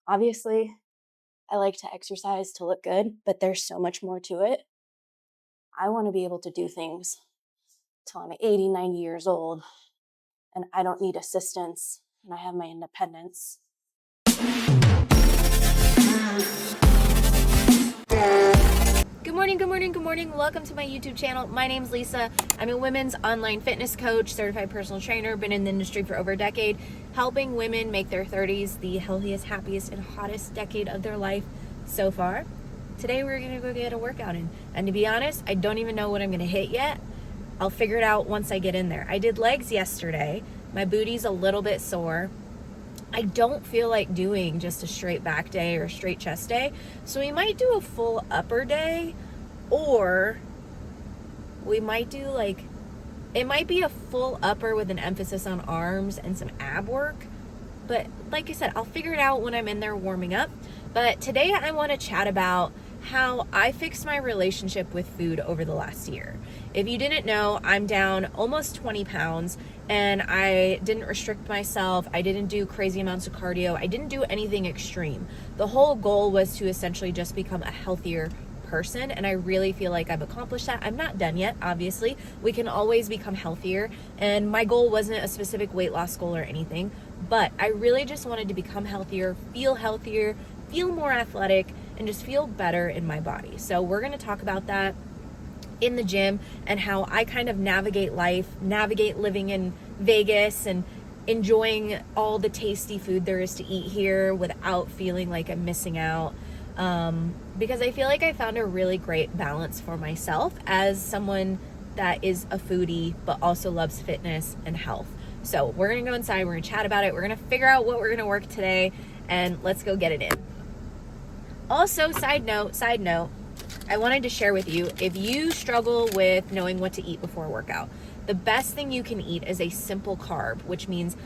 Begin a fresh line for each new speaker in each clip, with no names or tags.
Obviously, I like to exercise to look good, but there's so much more to it. I want to be able to do things till I'm 80, 90 years old, and I don't need assistance, and I have my independence. Good morning, good morning, good morning. Welcome to my YouTube channel. My name's Lisa. I'm a women's online fitness coach, certified personal trainer, been in the industry for over a decade, helping women make their 30s the healthiest, happiest, and hottest decade of their life so far. Today we're gonna go get a workout in. And to be honest, I don't even know what I'm gonna hit yet. I'll figure it out once I get in there. I did legs yesterday. My booty's a little bit sore. I don't feel like doing just a straight back day or a straight chest day. So we might do a full upper day, or we might do it might be a full upper with an emphasis on arms and some ab work. But like I said, I'll figure it out when I'm in there warming up. But today I want to chat about how I fixed my relationship with food over the last year. If you didn't know, I'm down almost 20 pounds and I didn't restrict myself. I didn't do crazy amounts of cardio. I didn't do anything extreme. The whole goal was to essentially just become a healthier person, and I really feel like I've accomplished that. I'm not done yet, obviously. We can always become healthier, and my goal wasn't a specific weight loss goal or anything, but I really just wanted to become healthier, feel more athletic, and just feel better in my body. So we're going to talk about that in the gym and how I kind of navigate life, navigate living in Vegas and enjoying all the tasty food there is to eat here without feeling like I'm missing out. Because I feel like I found a really great balance for myself as someone that is a foodie but also loves fitness and health. So we're gonna go inside, we're gonna chat about it, we're gonna figure out what we're gonna work today, and let's go get it in. Also, side note, I wanted to share with you, if you struggle with knowing what to eat before a workout, the best thing you can eat is a simple carb, which means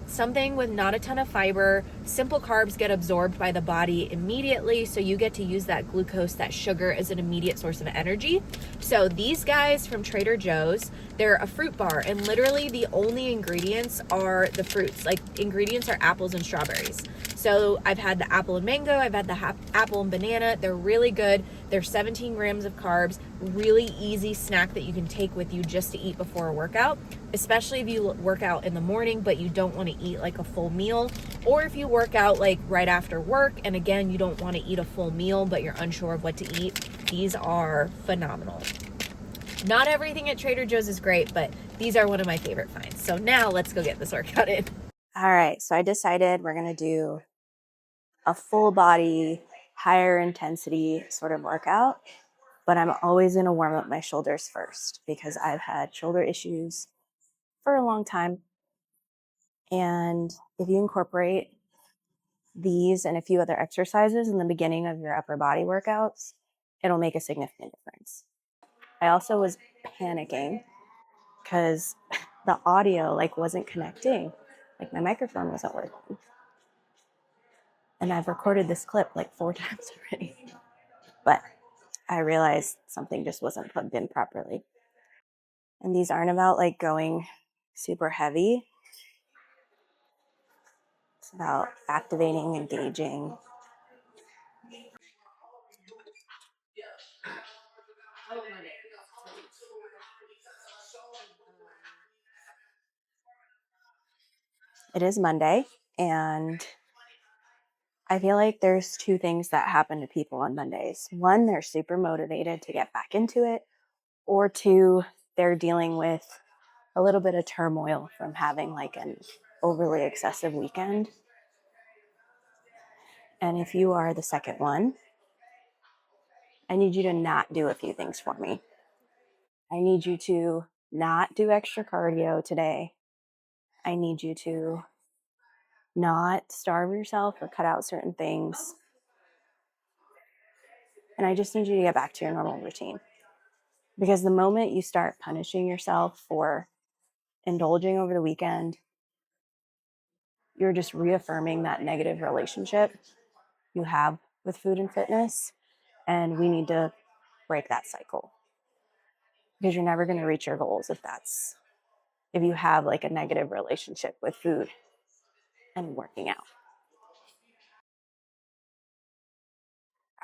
something with not a ton of fiber. Simple carbs get absorbed by the body immediately, so you get to use that glucose, that sugar, as an immediate source of energy. So these guys from Trader Joe's, they're a fruit bar, and literally the only ingredients are the fruits. Like, ingredients are apples and strawberries. So I've had the apple and mango, I've had the apple and banana. They're really good. They're 17 grams of carbs, really easy snack that you can take with you just to eat before a workout, especially if you work out in the morning but you don't want to eat like a full meal, or if you work out like right after work and again you don't want to eat a full meal but you're unsure of what to eat. These are phenomenal. Not everything at Trader Joe's is great, but these are one of my favorite finds. So now let's go get this workout in. All right, so I decided we're going to do a full body, higher intensity sort of workout, but I'm always going to warm up my shoulders first because I've had shoulder issues for a long time. And if you incorporate these and a few other exercises in the beginning of your upper body workouts, it'll make a significant difference. I also was panicking because the audio wasn't connecting. Like, my microphone wasn't working. And I've recorded this clip 4 times already. But I realized something just wasn't plugged in properly. And these aren't about going super heavy. It's about activating, engaging. It is Monday, and I feel like there's 2 things that happen to people on Mondays. 1, they're super motivated to get back into it, or 2, they're dealing with a little bit of turmoil from having an overly excessive weekend. And if you are the second one, I need you to not do a few things for me. I need you to not do extra cardio today. I need you to not starve yourself or cut out certain things. And I just need you to get back to your normal routine. Because the moment you start punishing yourself for indulging over the weekend, you're just reaffirming that negative relationship you have with food and fitness. And we need to break that cycle. Because you're never going to reach your goals if you have a negative relationship with food and working out.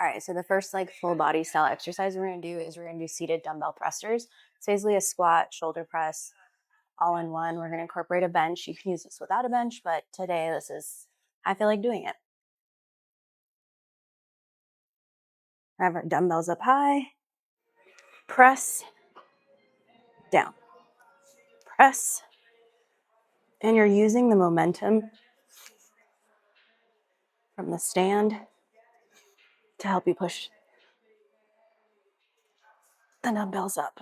All right, so the first like full body style exercise we're gonna do seated dumbbell thrusters. It's basically a squat, shoulder press, all in one. We're gonna incorporate a bench. You can use this without a bench, but today I feel like doing it. Have our dumbbells up high, press, down, press, and you're using the momentum from the stand to help you push the dumbbells up.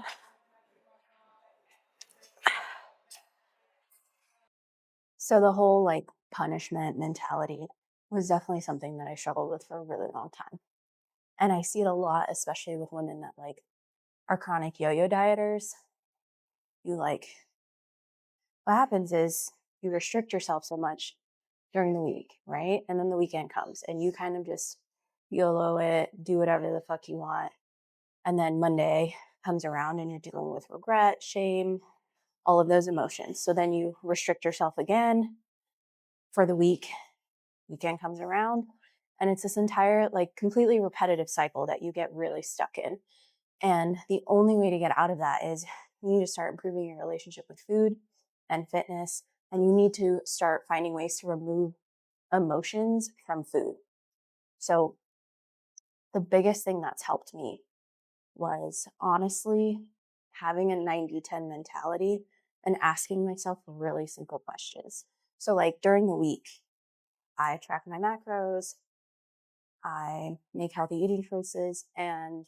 So the whole like punishment mentality was definitely something that I struggled with for a really long time. And I see it a lot, especially with women that like are chronic yo-yo dieters. What happens is you restrict yourself so much during the week, right? And then the weekend comes and you kind of just YOLO it, do whatever the fuck you want. And then Monday comes around and you're dealing with regret, shame, all of those emotions. So then you restrict yourself again for the week. Weekend comes around and it's this entire like completely repetitive cycle that you get really stuck in. And the only way to get out of that is you need to start improving your relationship with food and fitness, and you need to start finding ways to remove emotions from food. So the biggest thing that's helped me was honestly having a 90-10 mentality and asking myself really simple questions. So like during the week, I track my macros, I make healthy eating choices, and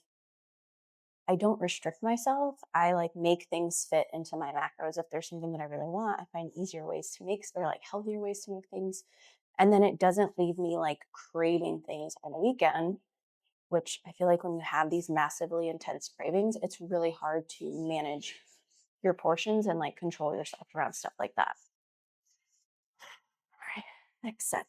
I don't restrict myself. I like make things fit into my macros. If there's something that I really want, I find easier ways to make or like healthier ways to make things. And then it doesn't leave me like craving things on the weekend, which I feel like when you have these massively intense cravings, it's really hard to manage your portions and like control yourself around stuff like that. All right, next set.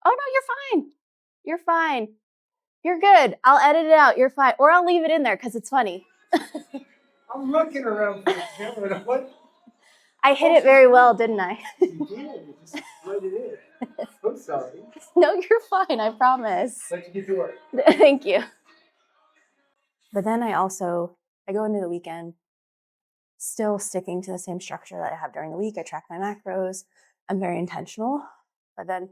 Oh no, you're fine. You're fine. You're good. I'll edit it out. You're fine. Or I'll leave it in there because it's funny.
I'm looking around for the camera. What?
I hit it very well, didn't I?
You did. You just let it in. I'm sorry.
No, you're fine. I promise.
Let you get to work.
Thank you. But then I go into the weekend still sticking to the same structure that I have during the week. I track my macros. I'm very intentional. But then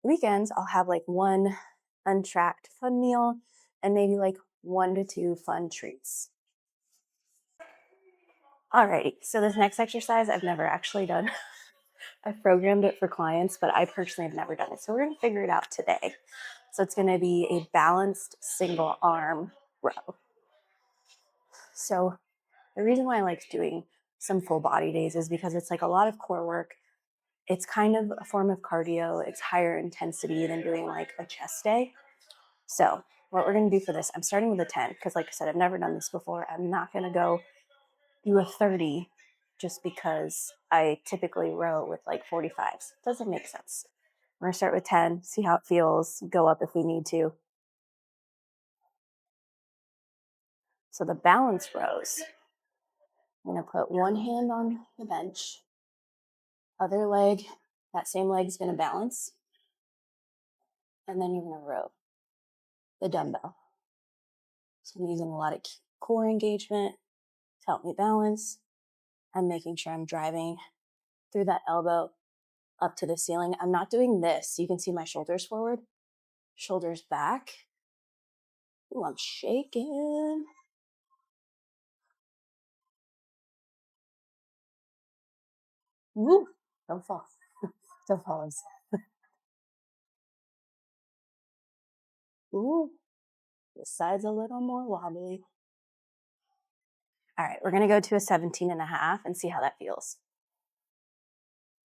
weekends, I'll have like one untracked fun meal and maybe like 1 to 2 fun treats. Alrighty, so this next exercise I've never actually done. I've programmed it for clients, but I personally have never done it. So we're gonna figure it out today. So it's gonna be a balanced single arm row. So the reason why I like doing some full body days is because it's like a lot of core work. It's kind of a form of cardio. It's higher intensity than doing like a chest day. So what we're going to do for this, I'm starting with a 10 because like I said, I've never done this before. I'm not going to go do a 30 just because I typically row with like 45s. Doesn't make sense. We're going to start with 10, see how it feels, go up if we need to. So the balance rows, I'm going to put one hand on the bench, other leg, that same leg is going to balance, and then you're going to row the dumbbell. So I'm using a lot of core engagement to help me balance. I'm making sure I'm driving through that elbow up to the ceiling. I'm not doing this. You can see my shoulders forward, shoulders back. Ooh, I'm shaking. Woo, don't fall. Don't fall. Ooh, this side's a little more wobbly. All right, we're gonna go to a 17.5 and see how that feels.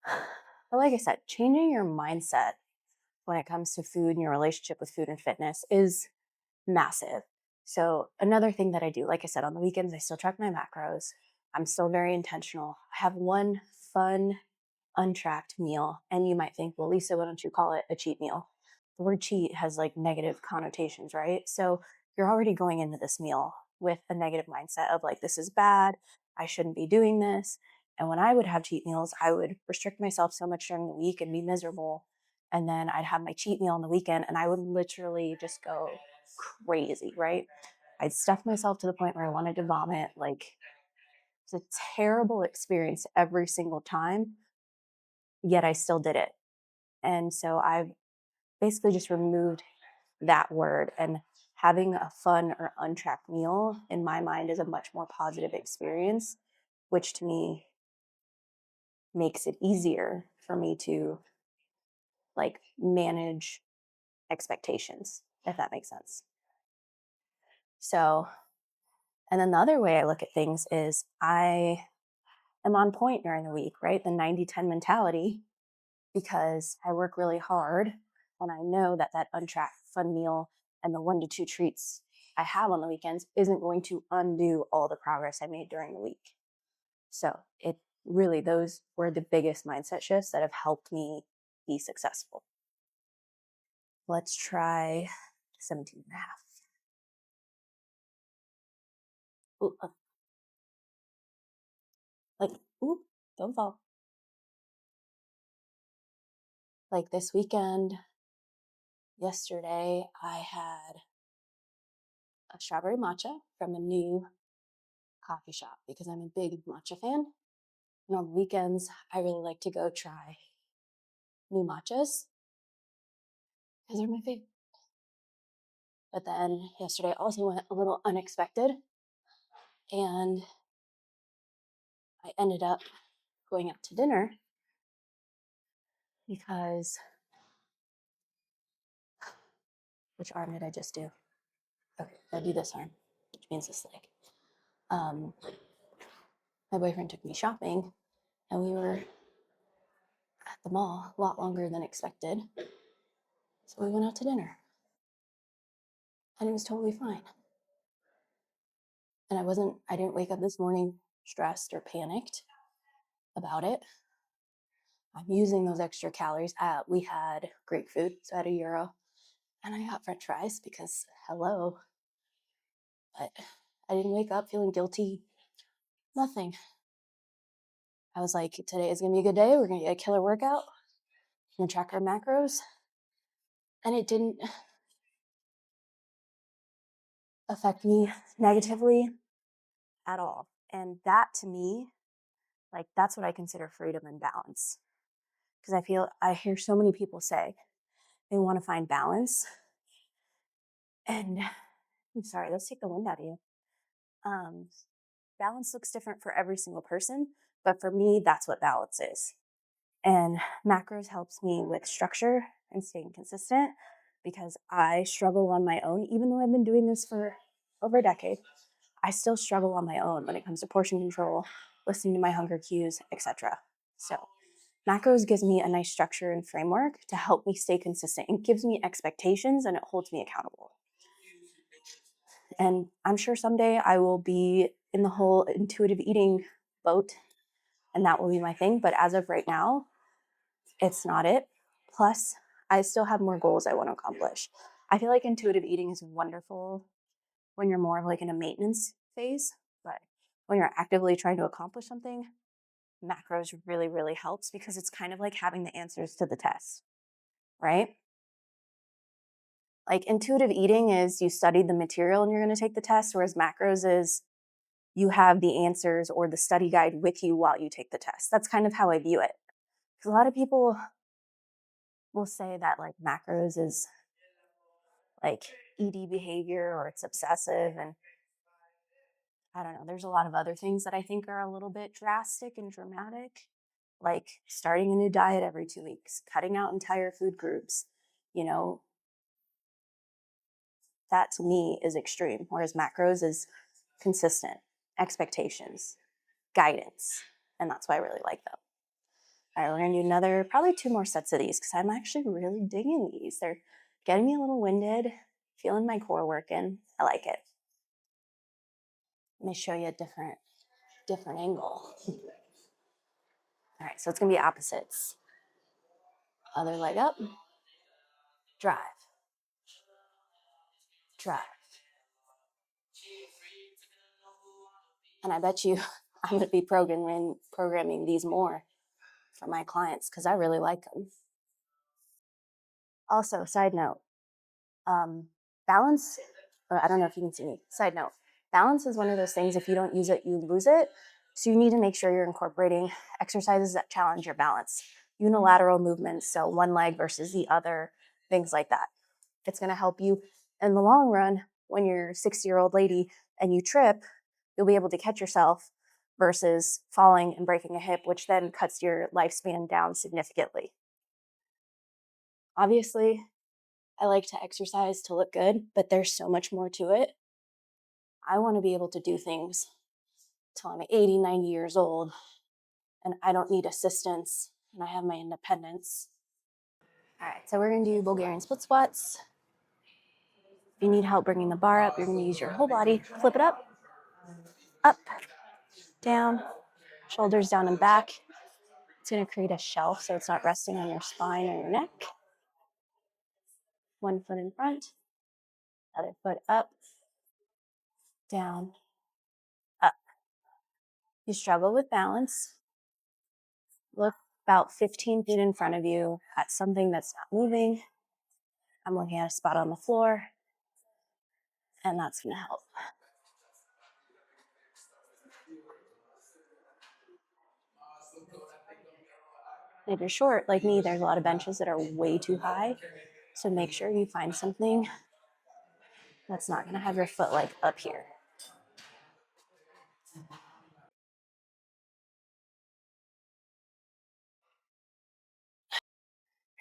But like I said, changing your mindset when it comes to food and your relationship with food and fitness is massive. So another thing that I do, like I said, on the weekends, I still track my macros. I'm still very intentional. I have one fun, untracked meal. And you might think, well, Lisa, why don't you call it a cheat meal? The word cheat has like negative connotations, right? So you're already going into this meal with a negative mindset of like, this is bad, I shouldn't be doing this. And when I would have cheat meals, I would restrict myself so much during the week and be miserable. And then I'd have my cheat meal on the weekend and I would literally just go crazy, right? I'd stuff myself to the point where I wanted to vomit. Like, it's a terrible experience every single time, yet I still did it. And so I've basically just removed that word, and having a fun or untracked meal in my mind is a much more positive experience, which to me makes it easier for me to like manage expectations, if that makes sense. So, and then the other way I look at things is I am on point during the week, right? The 90-10 mentality, because I work really hard and I know that that untracked fun meal and the 1 to 2 treats I have on the weekends isn't going to undo all the progress I made during the week. So it really, those were the biggest mindset shifts that have helped me be successful. Let's try 17 and a half. Ooh, like, ooh, don't fall. Like this weekend, yesterday, I had a strawberry matcha from a new coffee shop because I'm a big matcha fan. And on weekends, I really like to go try new matchas because they're my favorite. But then yesterday also went a little unexpected, and I ended up going out to dinner because, which arm did I just do? Okay, I do this arm, which means this leg. My boyfriend took me shopping, and we were at the mall a lot longer than expected. So we went out to dinner, and it was totally fine. And I didn't wake up this morning stressed or panicked about it. I'm using those extra calories. We had Greek food, so I had €1, and I got French fries because hello. But I didn't wake up feeling guilty. Nothing. I was like, today is gonna be a good day. We're gonna get a killer workout. We're gonna track our macros, and it didn't affect me negatively at all. And that to me, like that's what I consider freedom and balance. Because I hear so many people say they want to find balance, and I'm sorry, let's take the wind out of you. Balance looks different for every single person, but for me, that's what balance is. And macros helps me with structure and staying consistent because I struggle on my own. Even though I've been doing this for over a decade, I still struggle on my own when it comes to portion control, listening to my hunger cues, etc. So macros gives me a nice structure and framework to help me stay consistent. It gives me expectations and it holds me accountable. And I'm sure someday I will be in the whole intuitive eating boat and that will be my thing. But as of right now, it's not it. Plus, I still have more goals I want to accomplish. I feel like intuitive eating is wonderful when you're more of like in a maintenance phase, but when you're actively trying to accomplish something, macros really, really helps because it's kind of like having the answers to the test, right? Like intuitive eating is you studied the material and you're going to take the test, whereas macros is you have the answers or the study guide with you while you take the test. That's kind of how I view it. Because a lot of people will say that like macros is like ED behavior or it's obsessive. And I don't know, there's a lot of other things that I think are a little bit drastic and dramatic, like starting a new diet every 2 weeks, cutting out entire food groups, you know, that to me is extreme. Whereas macros is consistent, expectations, guidance. And that's why I really like them. All right, we're gonna do another, probably 2 more sets of these because I'm actually really digging these. They're getting me a little winded, feeling my core working. I like it. Let me show you a different angle. All right, so it's gonna be opposites. Other leg up, drive, drive,
And I bet you I'm going to be programming these more for my clients because I really like them. Also, side note, balance, I don't know if you can see me. Side note, balance is one of those things, if you don't use it, you lose it. So you need to make sure you're incorporating exercises that challenge your balance. Unilateral movements, so one leg versus the other, things like that. It's going to help you in the long run when you're a 60-year-old lady and you trip, you'll be able to catch yourself versus falling and breaking a hip, which then cuts your lifespan down significantly. Obviously, I like to exercise to look good, but there's so much more to it. I want to be able to do things till I'm 80, 90 years old, and I don't need assistance, and I have my independence. All right, so we're going to do Bulgarian split squats. If you need help bringing the bar up, you're going to use your whole body. Flip it up, down, shoulders down and back. It's going to create a shelf so it's not resting on your spine or your neck. One foot in front, other foot up, down, up. If you struggle with balance, look about 15 feet in front of you at something that's not moving. I'm looking at a spot on the floor, and that's going to help. And if you're short like me, there's a lot of benches that are way too high. So make sure you find something that's not going to have your foot like up here.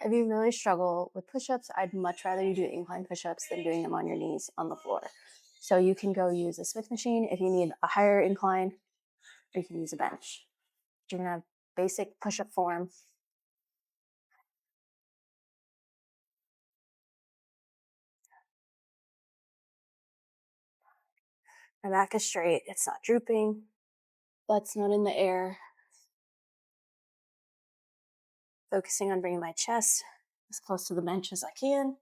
If you really struggle with push-ups, I'd much rather you do incline push-ups than doing them on your knees on the floor. So you can go use a Smith machine if you need a higher incline, or you can use a bench. You're gonna have basic push-up form. My back is straight, it's not drooping, butt's not in the air. Focusing on bringing my chest as close to the bench as I can.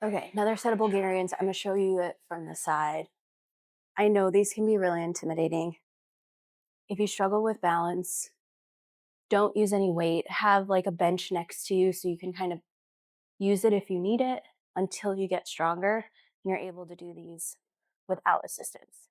Okay, another set of Bulgarians. I'm gonna show you it from the side. I know these can be really intimidating. If you struggle with balance, don't use any weight. Have like a bench next to you so you can kind of use it if you need it until you get stronger and you're able to do these without assistance.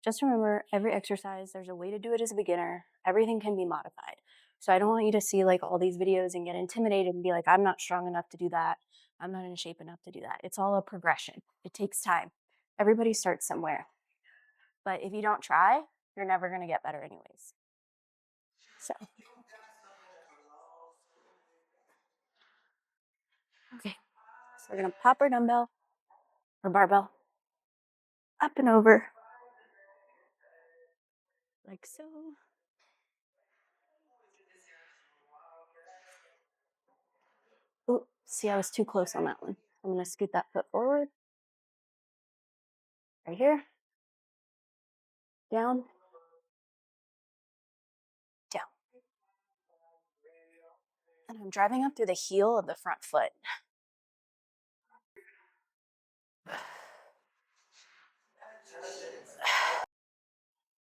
Just remember, every exercise, there's a way to do it as a beginner. Everything can be modified. So I don't want you to see like all these videos and get intimidated and be like, I'm not strong enough to do that. I'm not in shape enough to do that. It's all a progression. It takes time. Everybody starts somewhere. But if you don't try, you're never going to get better anyways. So, okay. So we're going to pop our dumbbell or barbell up and over like so. Ooh, see, I was too close on that one. I'm going to scoot that foot forward. Right here. Down. Down. And I'm driving up through the heel of the front foot.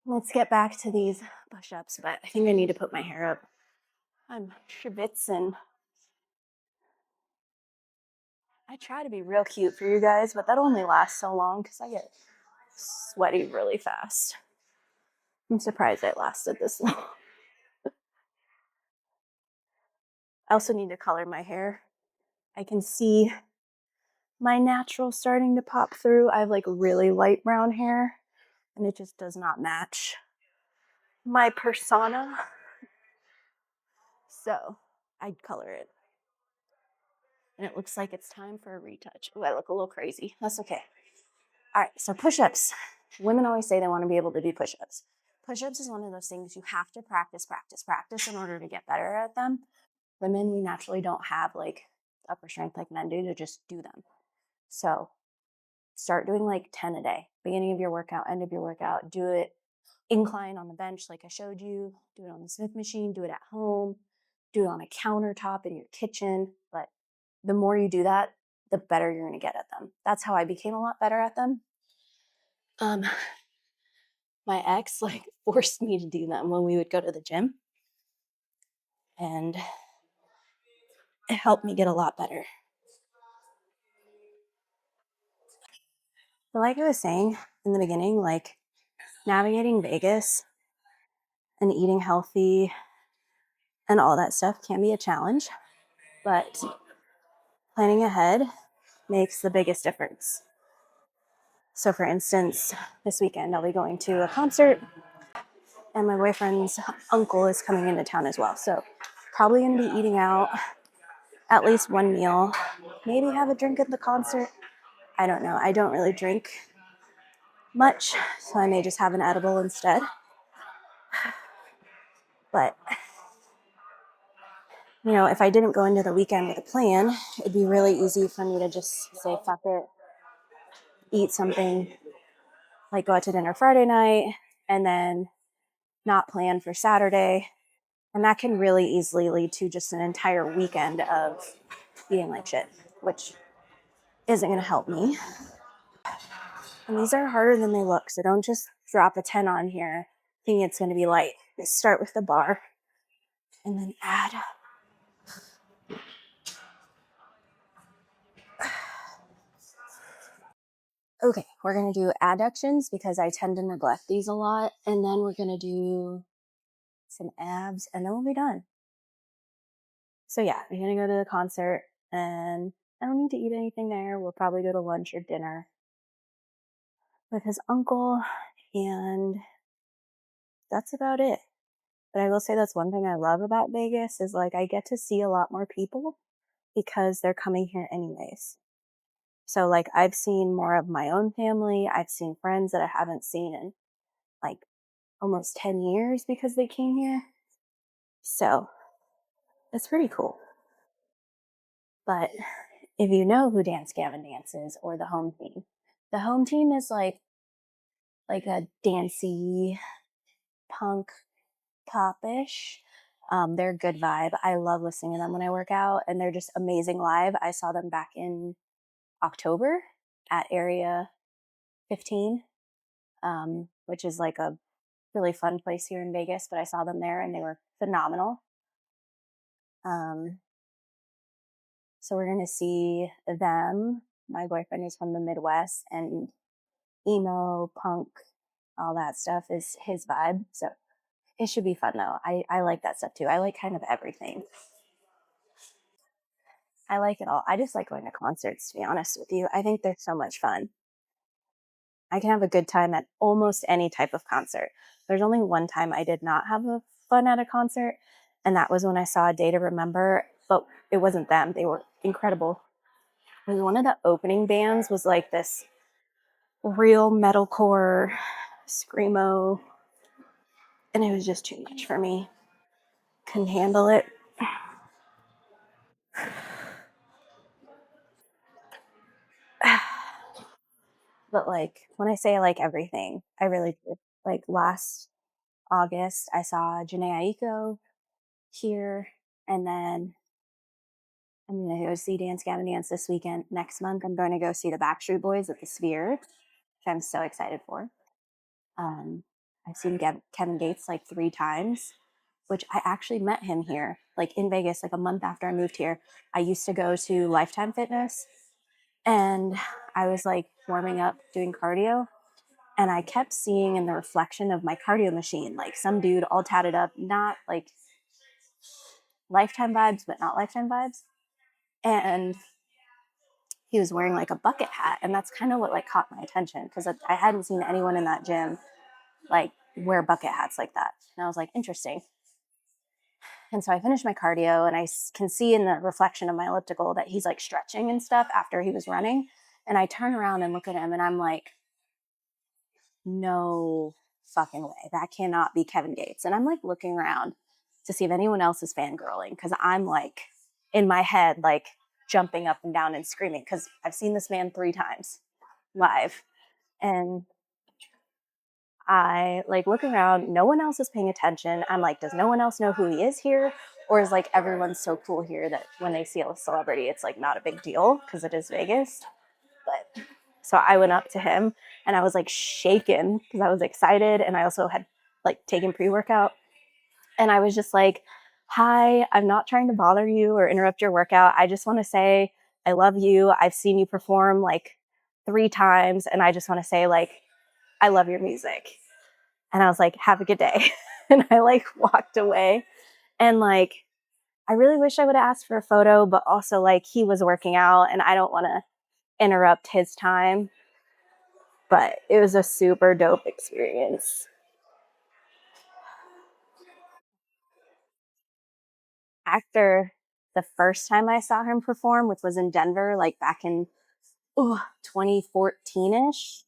Let's get back to these push-ups, but I think I need to put my hair up. I'm schwitzing. I try to be real cute for you guys, but that only lasts so long because I get sweaty really fast. I'm surprised it lasted this long. I also need to color my hair. I can see my natural starting to pop through. I have like really light brown hair and it just does not match my persona. So I'd color it. And it looks like it's time for a retouch. Oh, I look a little crazy. That's okay. All right, so push-ups. Women always say they want to be able to do push-ups. Push-ups is one of those things you have to practice in order to get better at them. Women, we naturally don't have like upper strength like men do to just do them. So start doing like 10 a day. Beginning of your workout, end of your workout. Do it incline on the bench like I showed you. Do it on the Smith machine. Do it at home. Do it on a countertop in your kitchen. But the more you do that, the better you're going to get at them. That's how I became a lot better at them. Um, my ex like forced me to do them when we would go to the gym, and it helped me get a lot better. But like I was saying in the beginning, like navigating Vegas and eating healthy and all that stuff can be a challenge, but planning ahead makes the biggest difference. So, for instance, this weekend I'll be going to a concert, and my boyfriend's uncle is coming into town as well. So, probably going to be eating out at least one meal, maybe have a drink at the concert. I don't know. I don't really drink much, so I may just have an edible instead. But, you know, if I didn't go into the weekend with a plan, it'd be really easy for me to just say, fuck it, eat something, like go out to dinner Friday night, and then not plan for Saturday. And that can really easily lead to just an entire weekend of eating like shit, which isn't going to help me. And these are harder than they look, so don't just drop a 10 on here thinking it's going to be light. Just start with the bar and then add. Okay, we're going to do adductions because I tend to neglect these a lot. And then we're going to do some abs and then we'll be done. So yeah, we're going to go to the concert and I don't need to eat anything there. We'll probably go to lunch or dinner with his uncle, and that's about it. But I will say that's one thing I love about Vegas is like I get to see a lot more people because they're coming here anyways. So like I've seen more of my own family. I've seen friends that I haven't seen in like almost 10 years because they came here. So it's pretty cool. But if you know who Dance Gavin Dance is or the home team is like a dancey punk popish. They're a good vibe. I love listening to them when I work out, and they're just amazing live. I saw them back in October at Area 15, which is like a really fun place here in Vegas, but I saw them there and they were phenomenal. So we're going to see them. My boyfriend is from the Midwest, and emo, punk, all that stuff is his vibe. So it should be fun though. I like that stuff too. I like kind of everything. I like it all. I just like going to concerts, to be honest with you. I think they're so much fun. I can have a good time at almost any type of concert. There's only one time I did not have a fun at a concert, and that was when I saw A Day to Remember, but it wasn't them. They were incredible. It was one of the opening bands was like this real metalcore screamo, and it was just too much for me. Couldn't handle it. But like when I say I like everything, I really do. Like last August, I saw Janae Aiko here, and then I'm going to go see Dance Gavin Dance this weekend. Next month, I'm going to go see the Backstreet Boys at the Sphere, which I'm so excited for. I've seen Kevin Gates like 3 times, which I actually met him here, like in Vegas, like a month after I moved here. I used to go to Lifetime Fitness, and I was like warming up doing cardio. And I kept seeing in the reflection of my cardio machine, like some dude all tatted up, not like Lifetime vibes, but not Lifetime vibes. And he was wearing like a bucket hat. And that's kind of what like caught my attention because I hadn't seen anyone in that gym like wear bucket hats like that. And I was like, interesting. And so I finished my cardio and I can see in the reflection of my elliptical that he's like stretching and stuff after he was running. And I turn around and look at him and I'm like, no fucking way. That cannot be Kevin Gates. And I'm like looking around to see if anyone else is fangirling because I'm like in my head, like jumping up and down and screaming because I've seen this man 3 times live. And I like look around, no one else is paying attention. I'm like, does no one else know who he is here? Or is like everyone's so cool here that when they see a celebrity, it's like not a big deal because it is Vegas. But So I went up to him and I was like shaken because I was excited. And I also had like taken pre-workout. And I was just like, hi, I'm not trying to bother you or interrupt your workout. I just want to say I love you. I've seen you perform like 3 times. And I just want to say like, I love your music. And I was like, have a good day. And I like walked away. And like, I really wish I would have asked for a photo, but also like he was working out and I don't want to interrupt his time. But it was a super dope experience. After the first time I saw him perform, which was in Denver, like back in 2014-ish,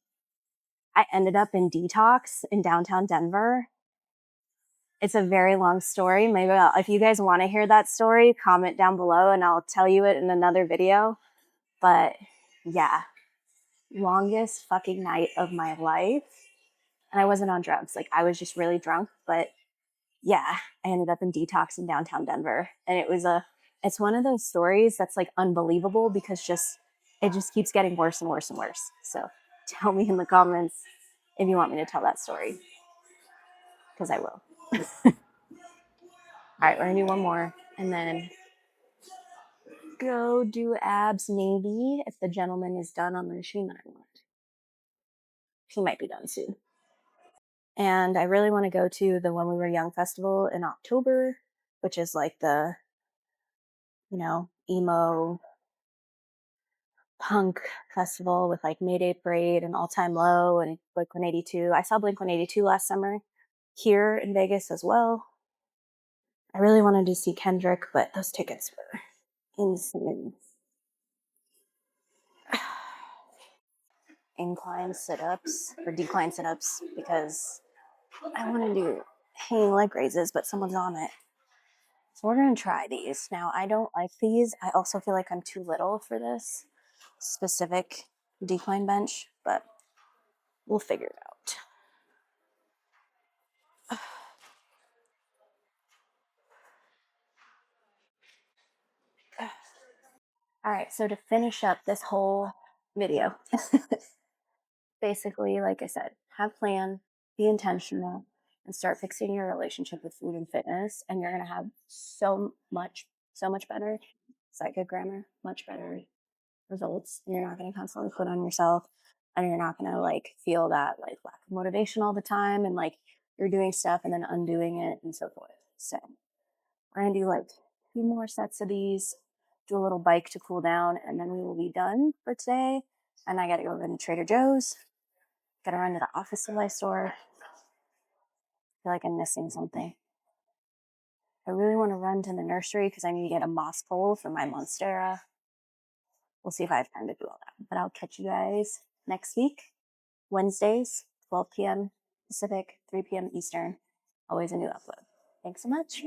I ended up in detox in downtown Denver. It's a very long story. Maybe if you guys want to hear that story, comment down below and I'll tell you it in another video. But yeah, longest fucking night of my life. And I wasn't on drugs. Like I was just really drunk. But yeah, I ended up in detox in downtown Denver. And it's one of those stories that's like unbelievable because it just keeps getting worse and worse and worse. So tell me in the comments if you want me to tell that story, because I will. All right, we're gonna do one more and then go do abs maybe if the gentleman is done on the machine that I want. He might be done soon. And I really want to go to the When We Were Young festival in October, which is like the, emo punk festival with like Mayday Parade and All Time Low and Blink-182. I saw Blink-182 last summer here in Vegas as well. I really wanted to see Kendrick, but those tickets were insane. Incline sit-ups or decline sit-ups because I want to do hanging leg raises, but someone's on it. So we're going to try these. Now, I don't like these. I also feel like I'm too little for this specific decline bench, but we'll figure it out. All right, so to finish up this whole video, basically, like I said, have plan, be intentional, and start fixing your relationship with food and fitness, and you're gonna have so much better psychic grammar, much better results. And you're not gonna constantly put on yourself, and you're not gonna like feel that like lack of motivation all the time, and like you're doing stuff and then undoing it and so forth. So we're gonna do like 2 more sets of these, do a little bike to cool down, and then we will be done for today. And I gotta go into Trader Joe's, gotta run to the office supply store. I feel like I'm missing something. I really want to run to the nursery because I need to get a moss pole for my monstera. We'll see if I have time to do all that. But I'll catch you guys next week, Wednesdays, 12 p.m. Pacific, 3 p.m. Eastern. Always a new upload. Thanks so much.